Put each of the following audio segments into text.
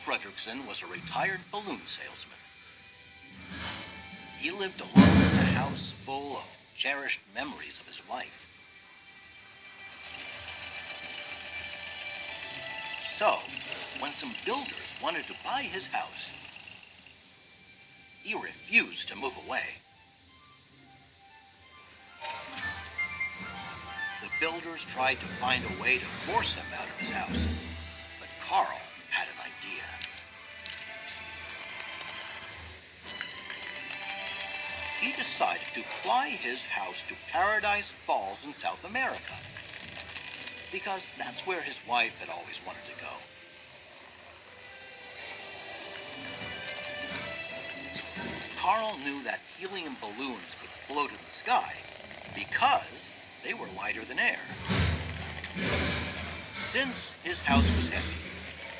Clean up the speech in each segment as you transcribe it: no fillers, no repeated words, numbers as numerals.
Fredrickson was a retired balloon salesman. He lived alone in a house full of cherished memories of his wife. So, when some builders wanted to buy his house, he refused to move away. The builders tried to find a way to force him out of his house, but Carl had an idea. He decided to fly his house to Paradise Falls in South America, because that's where his wife had always wanted to go. Carl knew that helium balloons could float in the sky because they were lighter than air. Since his house was heavy,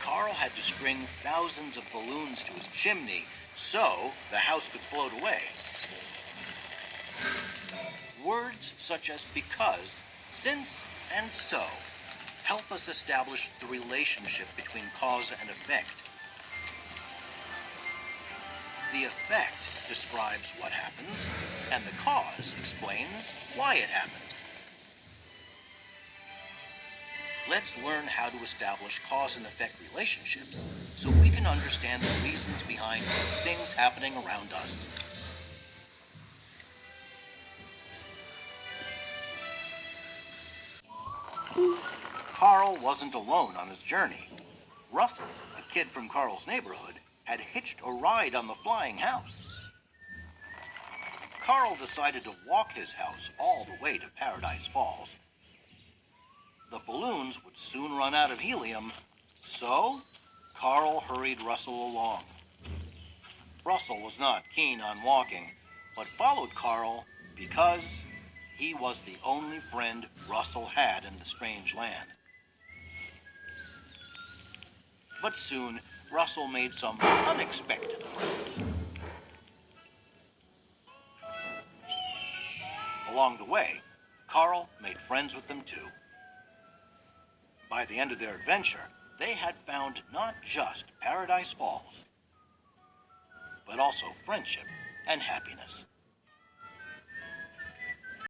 Carl had to string thousands of balloons to his chimney so the house could float away. Words such as because, since, and so help us establish the relationship between cause and effect. The effect describes what happens, and the cause explains why it happens. Let's learn how to establish cause and effect relationships so we can understand the reasons behind things happening around us. Carl wasn't alone on his journey. Russell, a kid from Carl's neighborhood, had hitched a ride on the flying house. Carl decided to walk his house all the way to Paradise Falls. The balloons would soon run out of helium, so Carl hurried Russell along. Russell was not keen on walking, but followed Carl because he was the only friend Russell had in the strange land. But soon, Russell made some unexpected friends. Along the way, Carl made friends with them too. By the end of their adventure, they had found not just Paradise Falls, but also friendship and happiness.